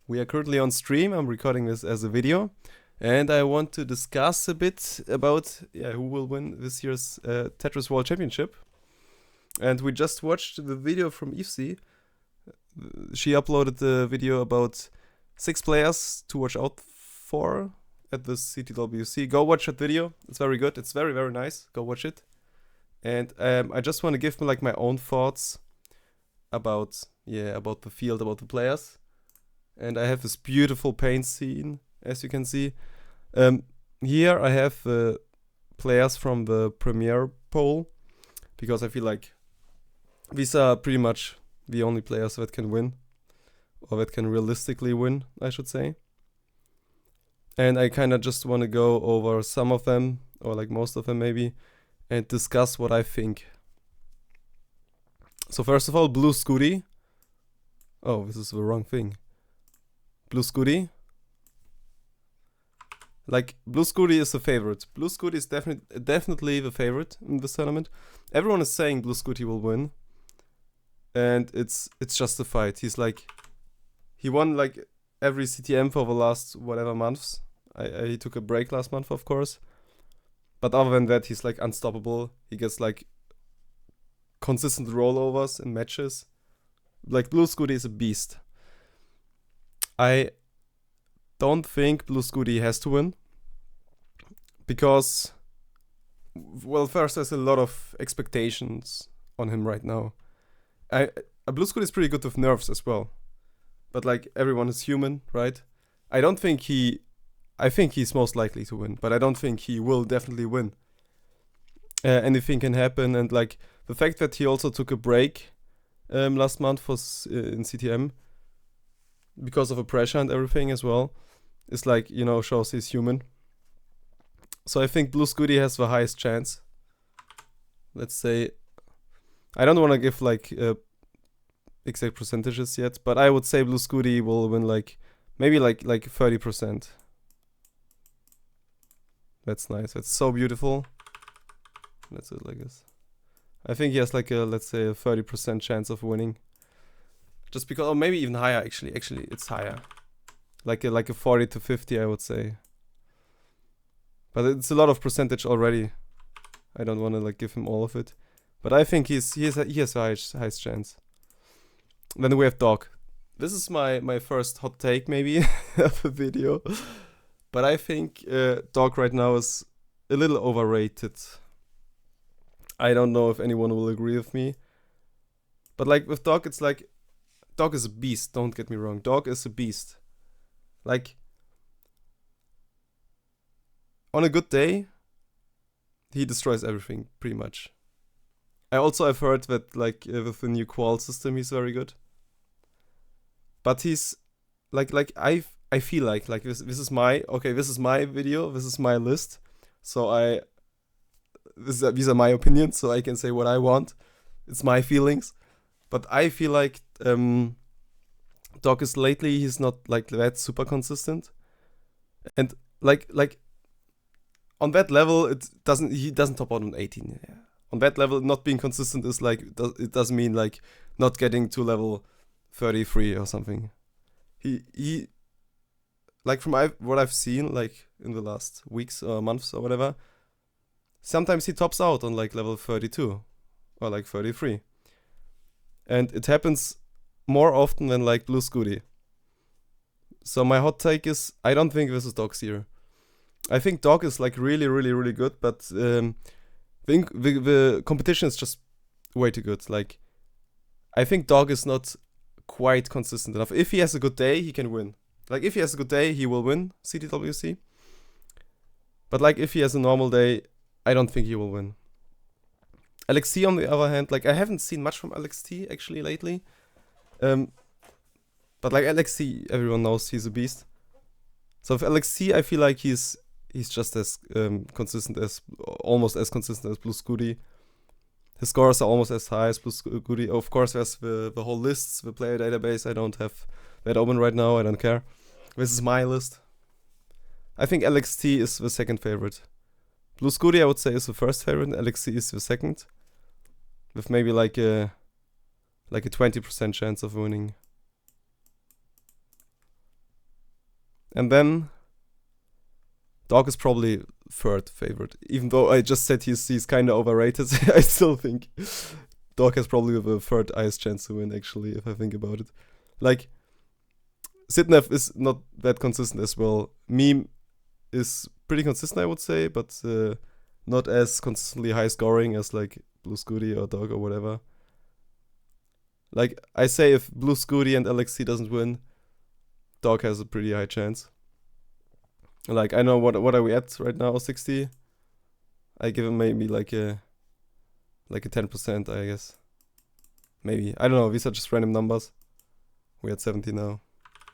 We are currently on stream. I'm recording this as a video, and I want to discuss a bit about who will win this year's Tetris World Championship. And we just watched the video from Ifsi. She uploaded the video about 6 players to watch out for at the CTWC. Go watch that video. It's very good. It's very, very nice. Go watch it. And I just want to give like my own thoughts about the field, about the players. And I have this beautiful paint scene, as you can see. Here I have the players from the Premier poll, because I feel like these are pretty much the only players that can win, or that can realistically win, I should say. And I kind of just want to go over some of them, or like most of them maybe, and discuss what I think. So first of all, Blue Scooty. Oh, this is the wrong thing. Blue Scooty. Like, Blue Scooty is the favorite. Blue Scooty is definitely the favorite in this tournament. Everyone is saying Blue Scooty will win. And it's justified. He won like every CTM for the last whatever months. He took a break last month, of course. But other than that, he's like unstoppable. He gets like consistent rollovers in matches. Like, Blue Scooty is a beast. I don't think Blue Scooty has to win, because, well, first there's a lot of expectations on him right now. Blue Scooty is pretty good with nerfs as well, but like, everyone is human, right? I think he's most likely to win, but I don't think he will definitely win. Anything can happen, and like the fact that he also took a break last month in CTM because of the pressure and everything as well, is like, shows he's human. So I think Blue Scooty has the highest chance. Let's say, I don't want to give like exact percentages yet, but I would say Blue Scooty will win like maybe like 30%. That's nice. That's so beautiful. Let's do it like this. I think he has like let's say a 30% chance of winning. Just because, or maybe even higher, actually. Actually, it's higher. Like a 40 to 50, I would say. But it's a lot of percentage already. I don't want to like give him all of it. But I think he has the highest chance. Then we have Dog. This is my first hot take, maybe, of the video. But I think Dog right now is a little overrated. I don't know if anyone will agree with me. But like with Dog, it's like, Dog is a beast, don't get me wrong. Dog is a beast. Like, on a good day, he destroys everything, pretty much. I've heard that like with the new qual system, he's very good. But he's like I feel like this is my video, this is my list. So these are my opinions, so I can say what I want. It's my feelings. But I feel like Dog is lately, he's not like that super consistent. And like on that level, he doesn't top out on 18. Yeah. On that level, not being consistent is like, it doesn't mean like not getting to level 33 or something. He like, from what I've seen like in the last weeks or months or whatever, sometimes he tops out on like level 32 or like 33. And it happens more often than like Blue Scooty. So my hot take is, I don't think this is Dog's year. I think Dog is like really, really, really good, but the competition is just way too good. Like, I think Dog is not quite consistent enough. If he has a good day, he can win. Like, if he has a good day, he will win CTWC. But like, if he has a normal day, I don't think he will win. Alex T, on the other hand, like, I haven't seen much from Alex T actually lately. But like, Alex T, everyone knows he's a beast. So with Alex T, I feel like he's just as consistent as, almost as consistent as Blue Scooty. His scores are almost as high as Blue Scooty. Of course, there's the whole lists, the player database. I don't have that open right now. I don't care. This is my list. I think Alex T is the second favorite. Blue Scooty, I would say, is the first favorite. Alex T is the second, with maybe like a 20% chance of winning. And then Dog is probably third favorite. Even though I just said he's kind of overrated, I still think Dog has probably the third highest chance to win, actually, if I think about it. Like, Sitnev is not that consistent as well. Meme is pretty consistent, I would say, but not as consistently high scoring as like Blue Scooty or Dog or whatever. Like, I say if Blue Scooty and LXT doesn't win, Dog has a pretty high chance. Like, I know what are we at right now? 60. I give him maybe like a 10%, I guess. Maybe. I don't know. These are just random numbers. We're at 70 now.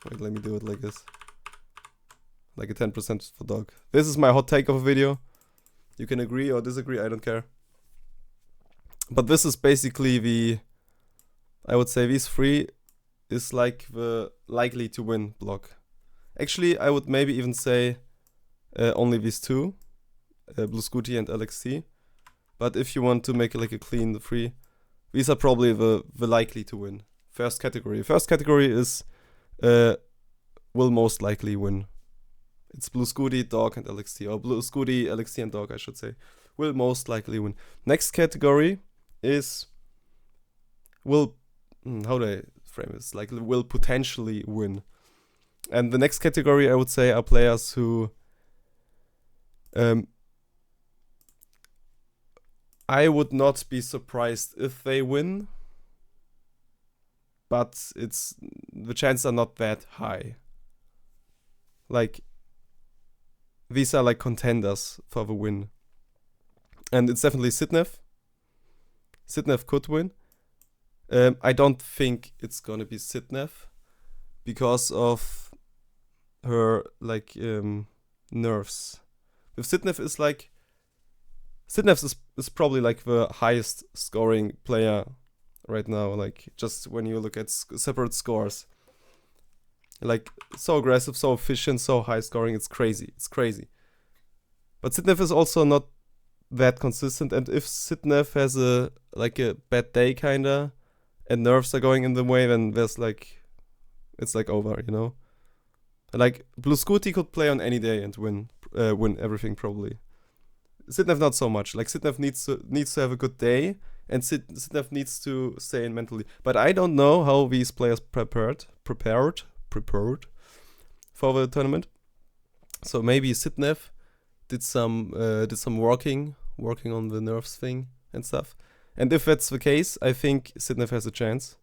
Wait, let me do it like this. Like a 10% for Dog. This is my hot take of a video. You can agree or disagree, I don't care. But this is basically I would say these three is like the likely to win block. Actually, I would maybe even say only these two, Blue Scooty and LXT. But if you want to make like a clean three, these are probably the likely to win. First category. First category is will most likely win. It's Blue Scooty, Dog, and LXT. Or Blue Scooty, LXT, and Dog, I should say. Will most likely win. Next category is will... how do I frame this? Like, will potentially win. And the next category, I would say, are players who... I would not be surprised if they win. But the chances are not that high. Like... these are like contenders for the win. And it's definitely Sitnev. Sitnev could win. I don't think it's gonna be Sitnev because of her like nerfs. With Sitnev is like Sitnev is probably like the highest scoring player right now. Like just when you look at separate scores. Like, so aggressive, so efficient, so high scoring, it's crazy. It's crazy. But Sitnev is also not that consistent, and if Sitnev has a bad day kinda, and nerfs are going in the way, then there's like, it's like over, you know? Like, Blue Scooty could play on any day and win everything probably. Sitnev not so much. Like, Sitnev needs to have a good day, and Sitnev needs to stay in mentally. But I don't know how these players prepared for the tournament. So maybe Sitnev did some working on the nerfs thing and stuff. And if that's the case, I think Sitnev has a chance.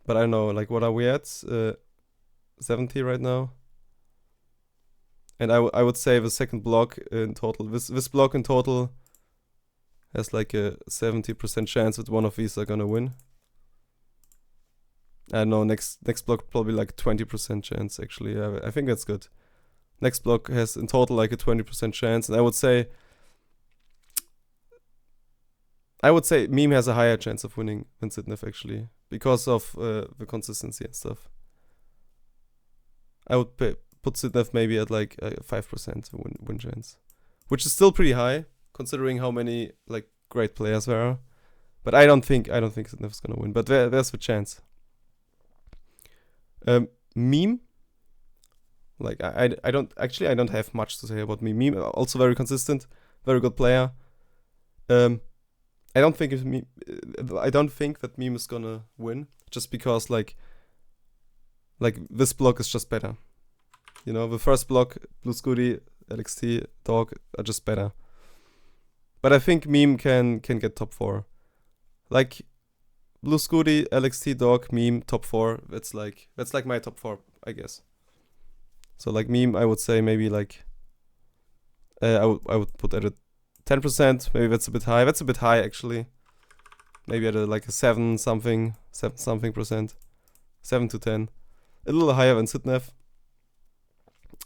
But I don't know, like, what are we at? 70 right now. And I would say the second block in total, this block in total has like a 70% chance that one of these are gonna win. I don't know, next block probably like 20% chance actually. I think that's good. Next block has in total like a 20% chance, and I would say Meme has a higher chance of winning than Sitnev actually, because of the consistency and stuff. I would put Sitnev maybe at like a 5% win chance, which is still pretty high considering how many like great players there are. But I don't think Sitnev's gonna win. But there's the chance. Meme, like I don't have much to say about Meme. Meme also very consistent, very good player. I don't think that Meme is gonna win just because like this block is just better. You know, the first block, Blue Scooty, LXT, Dog are just better. But I think Meme can get top 4. Like Blue Scooty, LXT, Dog, Meme, top 4. That's like my top 4, I guess. So like Meme, I would say maybe like I would put at a 10%. Maybe that's a bit high. That's a bit high actually. Maybe at a 7 something percent. 7 to 10. A little higher than Sitnev.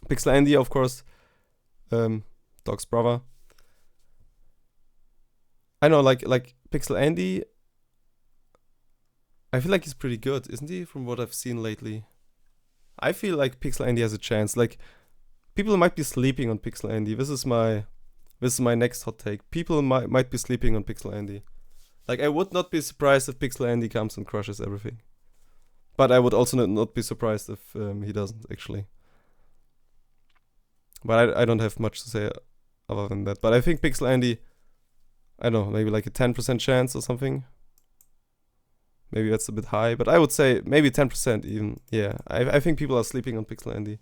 Pixel Andy, of course. Dog's brother. I know, like Pixel Andy, I feel like he's pretty good, isn't he? From what I've seen lately, I feel like Pixel Andy has a chance. Like, people might be sleeping on Pixel Andy. This is my next hot take. People might be sleeping on Pixel Andy. Like, I would not be surprised if Pixel Andy comes and crushes everything, but I would also not be surprised if he doesn't actually. But I don't have much to say other than that. But I think Pixel Andy, I don't know, maybe like a 10% chance or something. Maybe that's a bit high, but I would say maybe 10% even. Yeah, I think people are sleeping on Pixel Andy.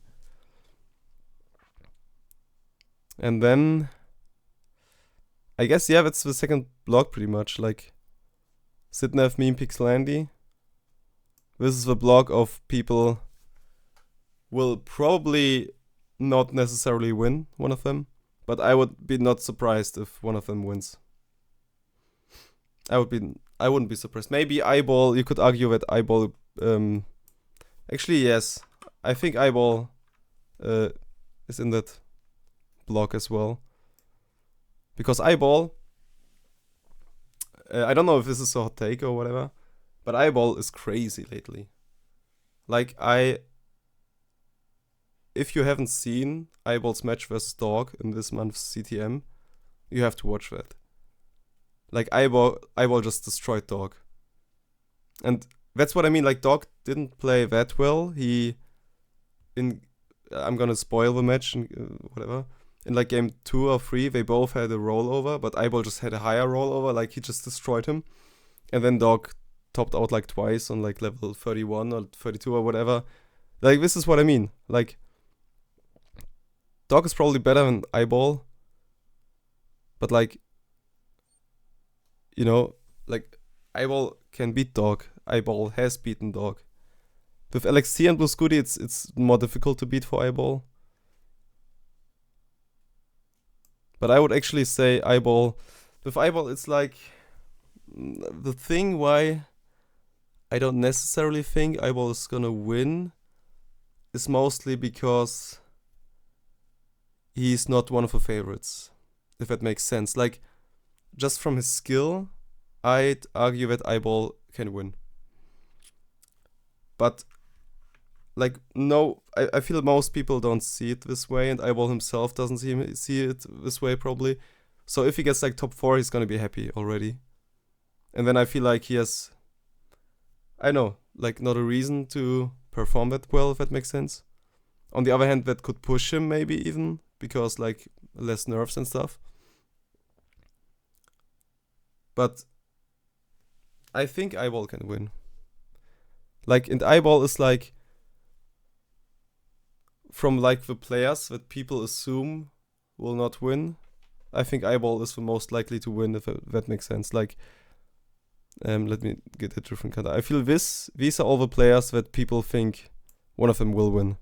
And then I guess, yeah, that's the second block pretty much. Like Sitnev, Meme, Pixel Andy. This is the block of people will probably not necessarily win one of them, but I would be not surprised if one of them wins. I wouldn't be surprised. Maybe Eyeball, you could argue that Eyeball actually yes. I think Eyeball is in that block as well. Because Eyeball I don't know if this is a hot take or whatever, but Eyeball is crazy lately. Like if you haven't seen Eyeball's match versus Dog in this month's CTM, you have to watch that. Like Eyeball just destroyed Dog. And that's what I mean, like Dog didn't play that well. I'm gonna spoil the match and whatever. In like game 2 or 3, they both had a rollover, but Eyeball just had a higher rollover, like he just destroyed him. And then Dog topped out like twice on like level 31 or 32 or whatever. Like this is what I mean. Like Dog is probably better than Eyeball. But like, you know, like Eyeball can beat Dog. Eyeball has beaten Dog. With LXT and Blue Scooty, it's more difficult to beat for Eyeball. But I would actually say Eyeball. With Eyeball, it's like the thing why I don't necessarily think Eyeball is gonna win is mostly because he's not one of the favorites, if that makes sense. Like, just from his skill, I'd argue that Eyeball can win. But, like, no, I feel most people don't see it this way, and Eyeball himself doesn't see it this way, probably. So if he gets, like, top 4, he's gonna be happy already. And then I feel like he has, I know, like, not a reason to perform that well, if that makes sense. On the other hand, that could push him maybe even, because, like, less nerves and stuff. But I think Eyeball can win. Like, and Eyeball is like, from like the players that people assume will not win, I think Eyeball is the most likely to win, if that makes sense. Like, let me get a different card. I feel these are all the players that people think one of them will win.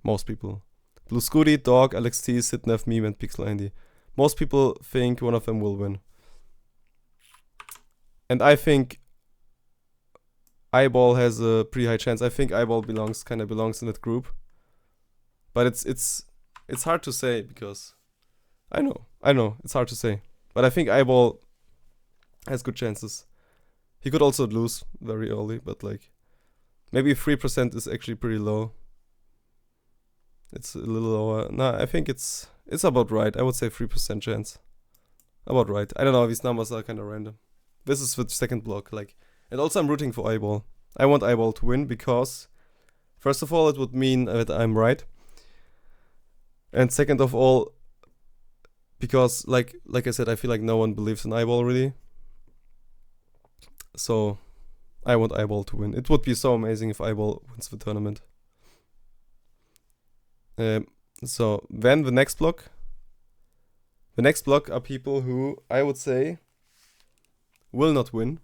Most people. Blue Scooty, Dog, LXT, Sitnev, Meme, and Pixel Andy. Most people think one of them will win. And I think Eyeball has a pretty high chance. I think Eyeball kind of belongs in that group. But it's hard to say, because I know, it's hard to say. But I think Eyeball has good chances. He could also lose very early, but like maybe 3% is actually pretty low. It's a little lower. No, I think it's about right. I would say 3% chance. About right. I don't know, these numbers are kind of random. This is the second block, like, and also I'm rooting for Eyeball. I want Eyeball to win because, first of all, it would mean that I'm right. And second of all, because like I said, I feel like no one believes in Eyeball really. So I want Eyeball to win. It would be so amazing if Eyeball wins the tournament. So then the next block. The next block are people who I would say will not win.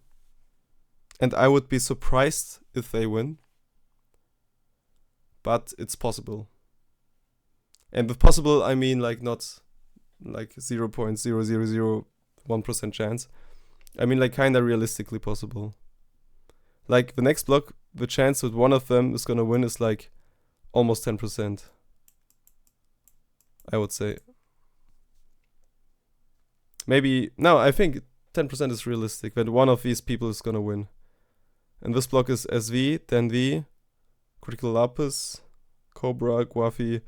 And I would be surprised if they win. But it's possible. And with possible, I mean like not like 0.0001% chance. I mean like kinda realistically possible. Like the next block, the chance that one of them is gonna win is like almost 10%. I would say. Maybe, no, I think 10% is realistic, that one of these people is gonna win. And this block is SV, Denvi, Critical Lapis, Cobra, Guafi,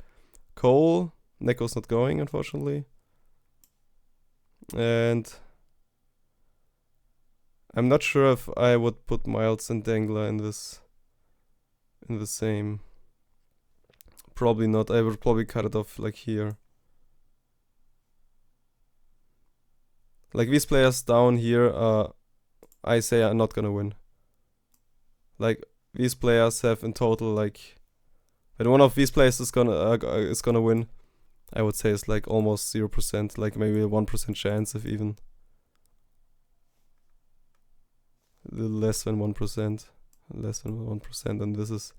Cole. Neko's not going, unfortunately. And I'm not sure if I would put Miles and Dangler in the same Probably not. I would probably cut it off like here. Like these players down here I say are not gonna win. Like these players have in total like, and one of these players is gonna win. I would say it's like almost 0%, like maybe a 1% chance, if even. A little less than 1%. Less than 1%, and this is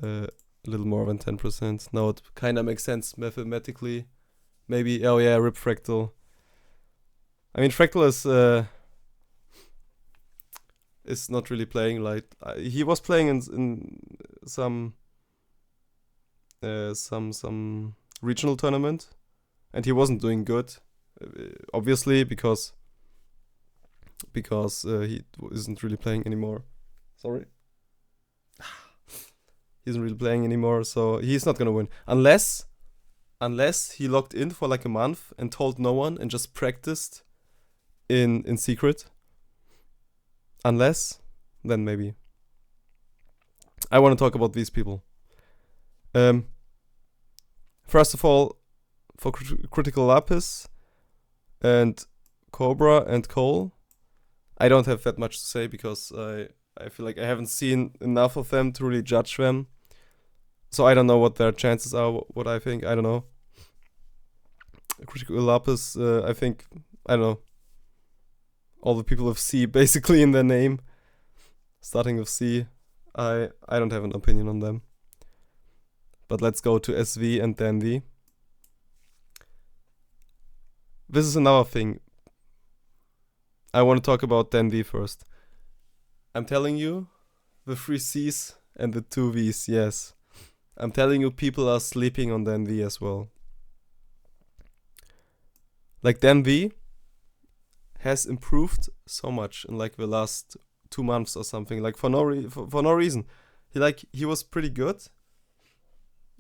a little more than 10%. Now it kinda makes sense mathematically. Maybe, oh yeah, rip Fractal. I mean, Fractal is not really playing like he was playing in some regional tournament, and he wasn't doing good, obviously because he isn't really playing anymore. Sorry, he isn't really playing anymore, so he's not gonna win unless he logged in for like a month and told no one and just practiced in secret. Unless, then maybe. I want to talk about these people. First of all, for Critical Lapis and Cobra and Cole, I don't have that much to say because I feel like I haven't seen enough of them to really judge them. So I don't know what their chances are, what I think, I don't know. Critical Lapis, I think, I don't know. All the people with C basically in their name, starting with C. I don't have an opinion on them. But let's go to SV and Dandy. This is another thing. I want to talk about Dandy first. I'm telling you, the 3 C's and the 2 V's, yes. I'm telling you, people are sleeping on Dandy as well. Like Dandy has improved so much in like the last 2 months or something, like for no reason. He was pretty good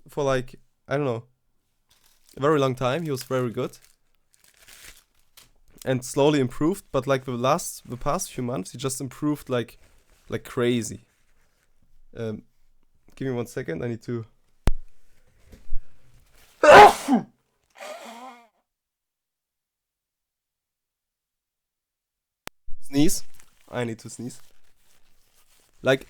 for like, I don't know, a very long time. He was very good and slowly improved, but like the past few months he just improved like crazy. Give me 1 second, I need to sneeze. I need to sneeze. Like,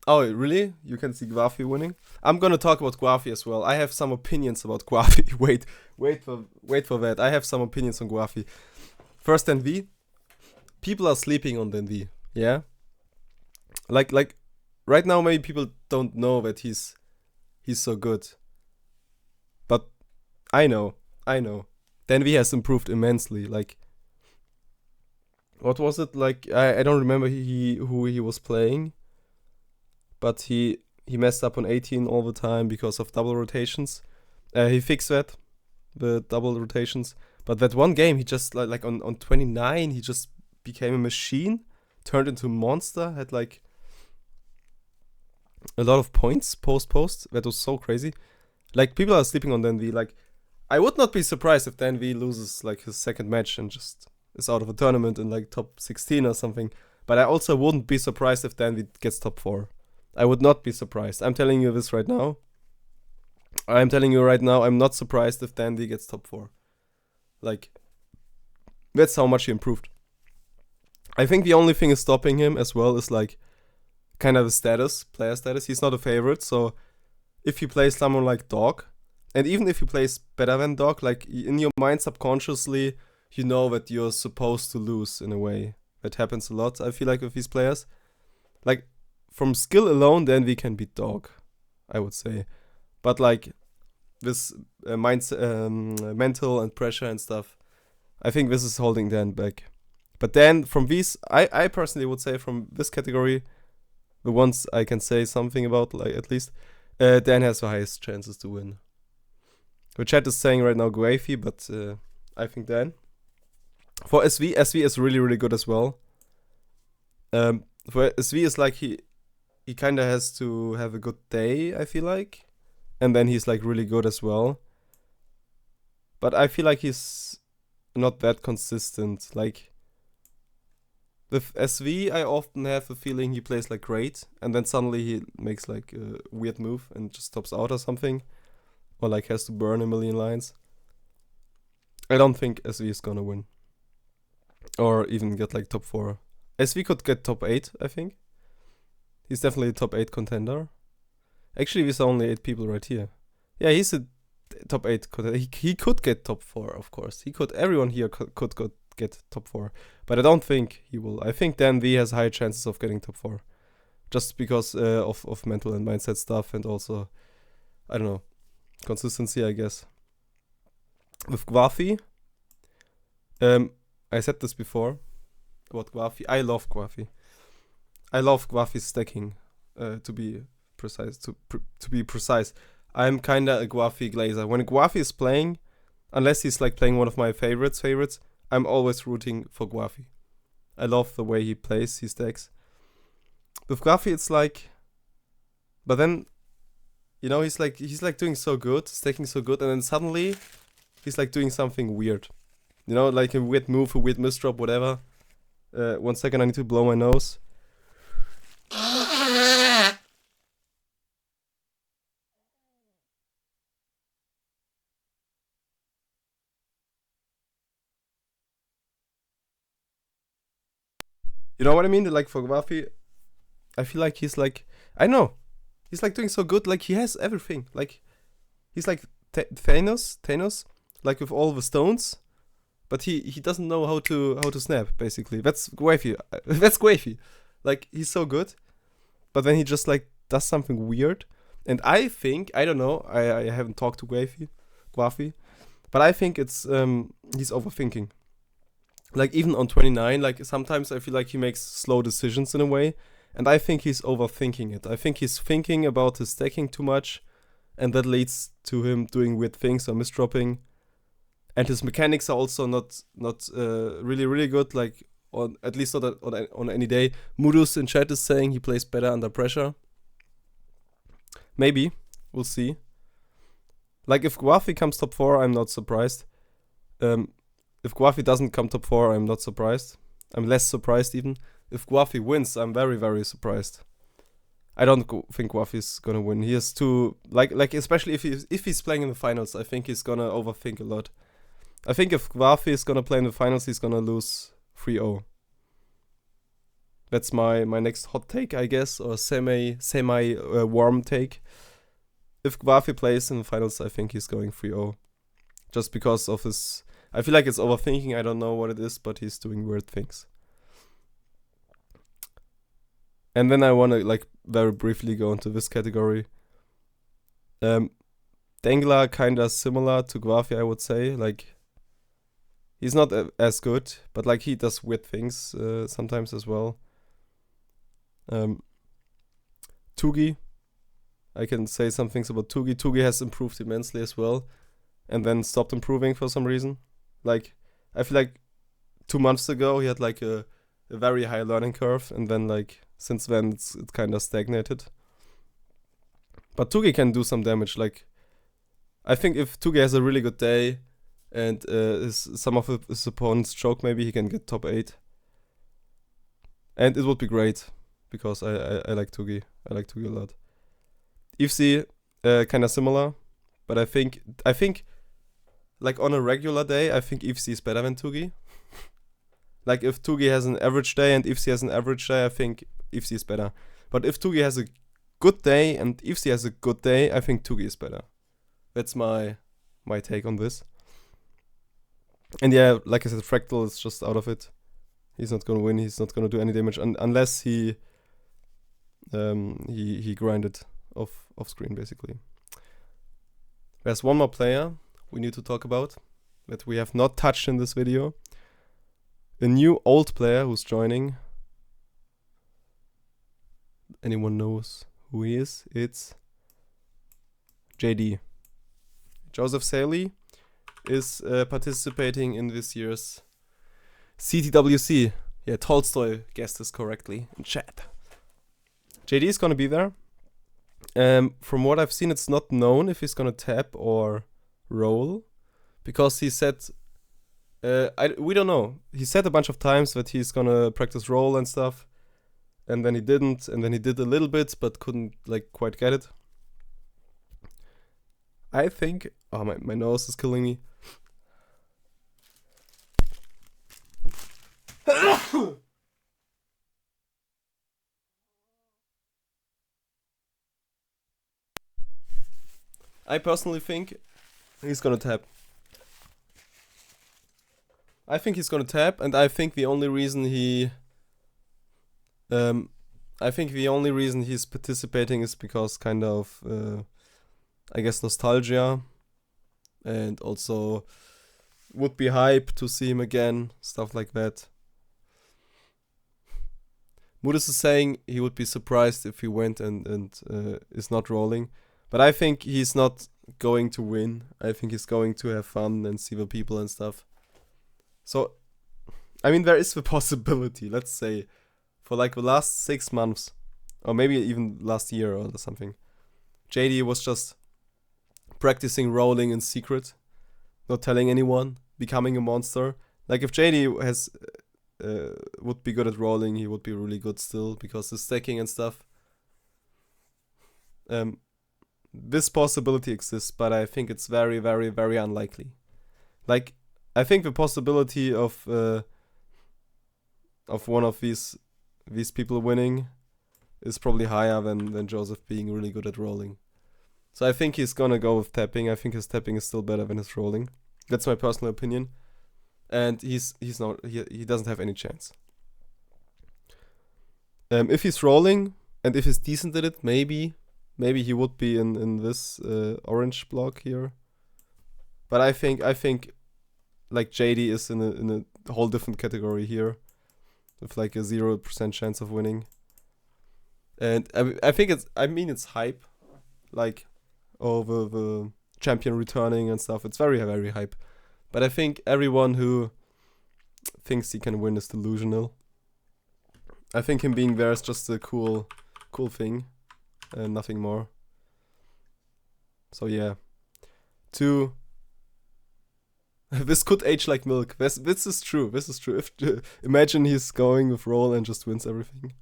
oh really? You can see Guafi winning? I'm gonna talk about Guafi as well. I have some opinions about Guafi. wait for that. I have some opinions on Guafi. First, Denvi. People are sleeping on Denvi. Yeah. Like right now, maybe people don't know that he's so good. But I know. Denvi has improved immensely. Like, what was it like? I don't remember who he was playing, but he messed up on 18 all the time because of double rotations. He fixed that, the double rotations. But that one game, he just like on 29, he just became a machine, turned into a monster, had like a lot of points post. That was so crazy. Like, people are sleeping on Denvi. Like, I would not be surprised if Denvi loses like his second match and just is out of a tournament in like top 16 or something. But I also wouldn't be surprised if Denvi gets top 4. I would not be surprised. I'm telling you this right now. I'm not surprised if Dandy gets top 4. Like, that's how much he improved. I think the only thing is stopping him as well is like kind of the player status. He's not a favorite, so if he plays someone like Dog, and even if he plays better than Dog, like in your mind subconsciously, you know that you're supposed to lose in a way. That happens a lot, I feel like, with these players. Like, from skill alone, then we can beat Dog, I would say. But like this mental and pressure and stuff, I think this is holding Dan back. But then from these, I personally would say from this category, the ones I can say something about, like at least, Dan has the highest chances to win. The chat is saying right now Guafi, but I think Dan. For SV is really, really good as well. For SV is like he kind of has to have a good day, I feel like. And then he's like really good as well. But I feel like he's not that consistent. Like, With SV, I often have a feeling he plays like great, and then suddenly he makes like a weird move and just stops out or something, or like has to burn a million lines. I don't think SV is gonna win, or even get like top 4. SV could get top 8, I think. He's definitely a top 8 contender. Actually, there's only 8 people right here. Yeah, he's a top 8 contender. He could get top 4, of course. He could. Everyone here could get top 4. But I don't think he will. I think Dan V has higher chances of getting top 4. Just because of mental and mindset stuff, and also, I don't know, consistency, I guess. With Gwafi, I said this before about Gwafi. I love Gwafi. I love Gwafi's stacking, to be precise. To be precise, I'm kinda a Gwafi glazer. When Gwafi is playing, unless he's like playing one of my favorites, I'm always rooting for Gwafi. I love the way he plays his decks. With Gwafi, it's like, but then, you know, he's like doing so good, stacking so good, and then suddenly, he's like doing something weird. You know, like a weird move, a weird misdrop, whatever. 1 second, I need to blow my nose. You know what I mean? Like for Gwafi, I feel like he's like, I know, he's like doing so good. Like he has everything. Like he's like Thanos, like with all the stones, but he doesn't know how to snap. Basically, that's Gwafi. That's Gwafi. Like he's so good, but then he just like does something weird. And I think, I don't know, I haven't talked to Gwafi, but I think it's he's overthinking. Like even on 29, like sometimes I feel like he makes slow decisions in a way, and I think he's overthinking it. I think he's thinking about his stacking too much, and that leads to him doing weird things or misdropping. And his mechanics are also not really good. Like on at least not on any day. Mudus in chat is saying he plays better under pressure. Maybe, we'll see. Like if Gwafi comes top 4, I'm not surprised. If Gwafi doesn't come top 4, I'm not surprised. I'm less surprised even. If Gwafi wins, I'm very, very surprised. I don't think Gwafi's gonna win. He has to, like especially if he's playing in the finals, I think he's gonna overthink a lot. I think if Gwafi is gonna play in the finals, he's gonna lose 3-0. That's my next hot take, I guess, or semi warm take. If Gwafi plays in the finals, I think he's going 3-0. Just because of his, I feel like it's overthinking. I don't know what it is, but he's doing weird things. And then I want to like very briefly go into this category. Dengler kinda similar to Gwafi, I would say. Like he's not as good, but like he does weird things sometimes as well. Tugi, I can say some things about Tugi. Tugi has improved immensely as well, and then stopped improving for some reason. Like I feel like 2 months ago he had like a very high learning curve, and then like since then it's kind of stagnated. But Tugi can do some damage. Like I think if Tugi has a really good day and some of his opponents choke, maybe he can get top 8. And it would be great because I like Tugi. I like Tugi a lot. Ivsi, kind of similar, but I think like on a regular day, I think Ivsi is better than Tugi. Like if Tugi has an average day and Ivsi has an average day, I think Ivsi is better. But if Tugi has a good day and Ivsi has a good day, I think Tugi is better. That's my take on this. And yeah, like I said, Fractal is just out of it. He's not gonna win. He's not gonna do any damage unless he grinded off screen basically. There's one more player we need to talk about that we have not touched in this video. A new old player who's joining. Anyone knows who he is? It's JD. Joseph Saley is participating in this year's CTWC. Yeah, Tolstoy guessed this correctly in chat. JD is gonna be there. From what I've seen, it's not known if he's gonna tap or roll, because he said We don't know. He said a bunch of times that he's gonna practice roll and stuff, and then he didn't, and then he did a little bit, but couldn't like quite get it. I think. Oh, my nose is killing me. I personally think he's gonna tap. I think he's gonna tap, and I think the only reason he's participating is because kind of, I guess, nostalgia, and also would be hype to see him again, stuff like that. Modus is saying he would be surprised if he went and is not rolling, but I think he's not going to win. I think he's going to have fun and see the people and stuff. So, I mean, there is the possibility, let's say, for like the last 6 months, or maybe even last year or something, JD was just practicing rolling in secret, not telling anyone, becoming a monster. Like if JD has would be good at rolling, he would be really good still because the stacking and stuff. This possibility exists, but I think it's very, very, very unlikely. Like, I think the possibility of one of these people winning is probably higher than Joseph being really good at rolling. So I think he's gonna go with tapping. I think his tapping is still better than his rolling. That's my personal opinion. And he doesn't have any chance. If he's rolling and if he's decent at it, maybe he would be in this orange block here. But I think like JD is in a whole different category here, with like a 0% chance of winning. And I think it's hype, like over the champion returning and stuff. It's very, very hype. But I think everyone who thinks he can win is delusional. I think him being there is just a cool thing, and nothing more. So yeah, this could age like milk. This is true. This is true. If imagine he's going with roll and just wins everything.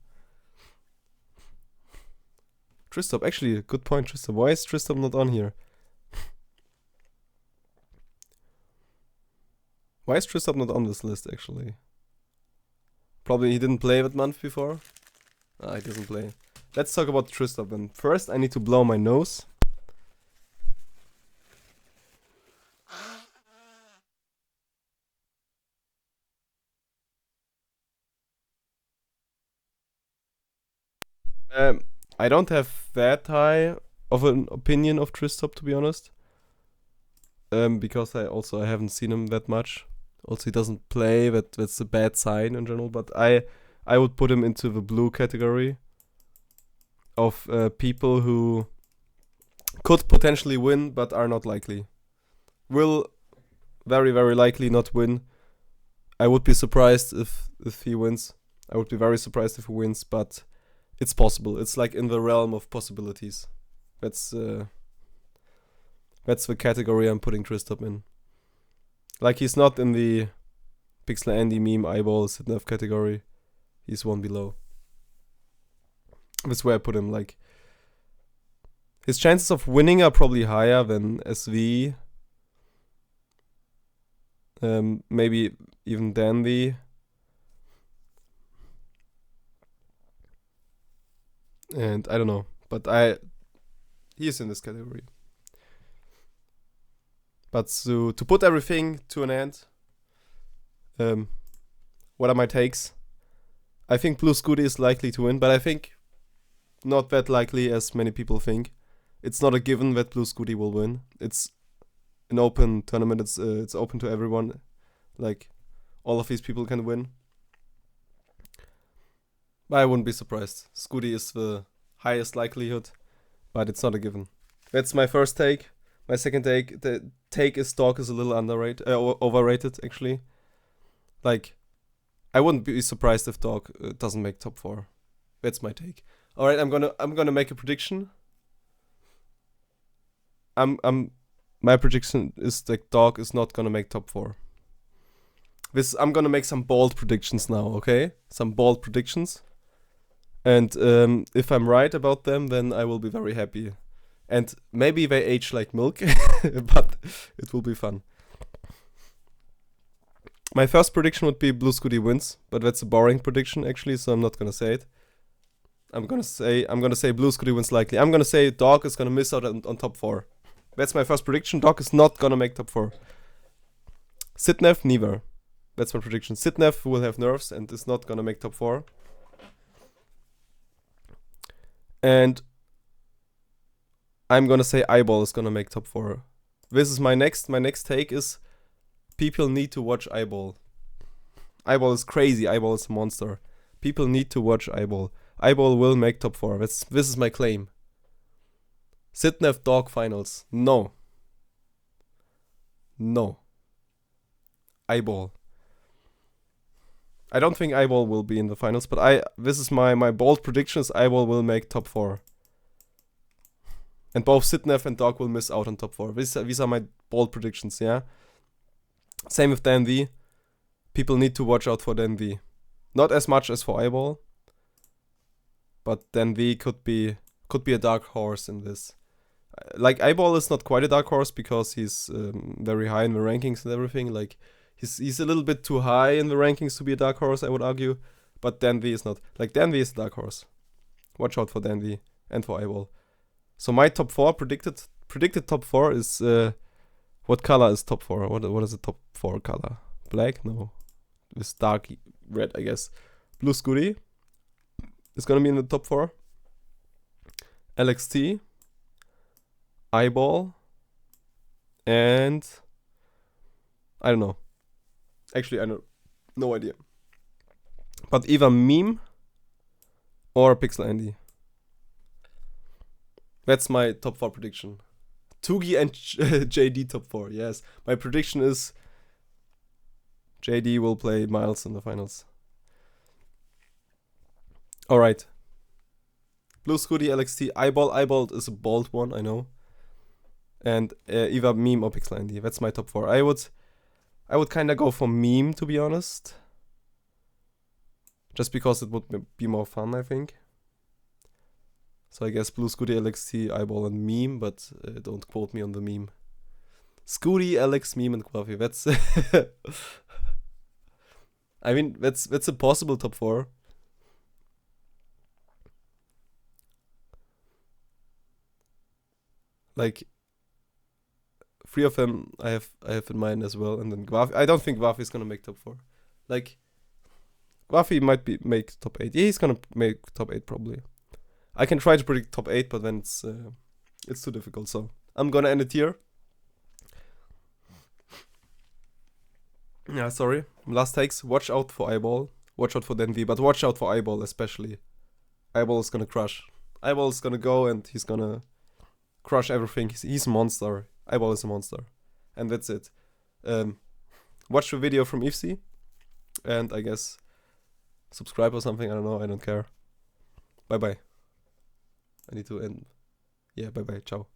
Tristop, actually, good point, Tristop. Why is Tristop not on here? Why is Tristop not on this list, actually? Probably he didn't play that month before. He doesn't play. Let's talk about Tristop then. First, I need to blow my nose. I don't have that high of an opinion of Tristop, to be honest. Because I haven't seen him that much. Also, he doesn't play. That's a bad sign in general. But I would put him into the blue category of people who could potentially win, but are not likely. Will very, very likely not win. I would be surprised if he wins. I would be very surprised if he wins, but it's possible. It's like in the realm of possibilities. That's the category I'm putting Tristop in. Like, he's not in the Pixel Andy meme eyeball Sidnev category. He's one below. That's where I put him. Like, his chances of winning are probably higher than SV. Maybe even Dandy. And I don't know. But he's in this category. But to put everything to an end, what are my takes? I think Blue Scooty is likely to win, but I think not that likely as many people think. It's not a given that Blue Scooty will win. It's an open tournament. It's open to everyone. Like, all of these people can win. But I wouldn't be surprised. Scooty is the highest likelihood, but it's not a given. That's my first take. My second take, the take is Dog is a little overrated, actually. Like, I wouldn't be surprised if Dog doesn't make top 4. That's my take. All right, I'm gonna make a prediction. My prediction is that Dog is not gonna make top 4. I'm gonna make some bold predictions now, okay? Some bold predictions. And if I'm right about them, then I will be very happy. And maybe they age like milk, but it will be fun. My first prediction would be Blue Scooty wins, but that's a boring prediction actually, so I'm not gonna say it. I'm gonna say Blue Scooty wins likely. I'm gonna say Dog is gonna miss out on top 4. That's my first prediction. Dog is not gonna make top 4. Sitnev, neither. That's my prediction. Sitnev will have nerves and is not gonna make top 4. And I'm gonna say Eyeball is gonna make top 4. This is my next take is people need to watch Eyeball. Eyeball is crazy. Eyeball is a monster. People need to watch Eyeball. Eyeball will make top 4. This is my claim. Sitnev Dog finals. No. Eyeball. I don't think Eyeball will be in the finals, but this is my bold prediction is Eyeball will make top 4. And both Sitnev and Dog will miss out on top 4. These are my bold predictions, yeah? Same with Dan V. People need to watch out for Dan V. Not as much as for Eyeball. But Dan V could be a dark horse in this. Like, Eyeball is not quite a dark horse because he's very high in the rankings and everything. Like, he's a little bit too high in the rankings to be a dark horse, I would argue. But Dan V is not. Like, Dan V is a dark horse. Watch out for Dan V and for Eyeball. So my top 4 predicted top 4 is what color is top 4? What is the top 4 color? Black? No. This dark red, I guess. Blue Scooty is gonna be in the top 4. LXT, Eyeball, and I don't know. Actually, I know, no idea. But either Meme or Pixel Andy. That's my top 4 prediction. Tugi and JD top 4, yes. My prediction is JD will play Miles in the finals. Alright. Blue Scooty, LXT, Eyeball. Eyeball is a bold one, I know. And either Meme or Pixel Andy. That's my top 4. I would kinda go for Meme, to be honest. Just because it would be more fun, I think. So I guess Blue Scooty, LXT, Eyeball, and Meme, but don't quote me on the meme. Scooty, Alex, Meme, and Quaffy. That's I mean, that's a possible top 4. Like 3 of them I have in mind as well, and then Quaffy. I don't think Quaffy is gonna make top 4. Like Quaffy might make top 8. Yeah, he's gonna make top 8 probably. I can try to predict top 8, but then it's too difficult. So I'm gonna end it here. Yeah, sorry. Last takes. Watch out for Eyeball. Watch out for Denvi, but watch out for Eyeball especially. Eyeball is gonna crush. Eyeball is gonna go and he's gonna crush everything. He's a monster. Eyeball is a monster. And that's it. Watch the video from IFC. And I guess subscribe or something. I don't know. I don't care. Bye bye. I need to end. Yeah, bye bye. Ciao.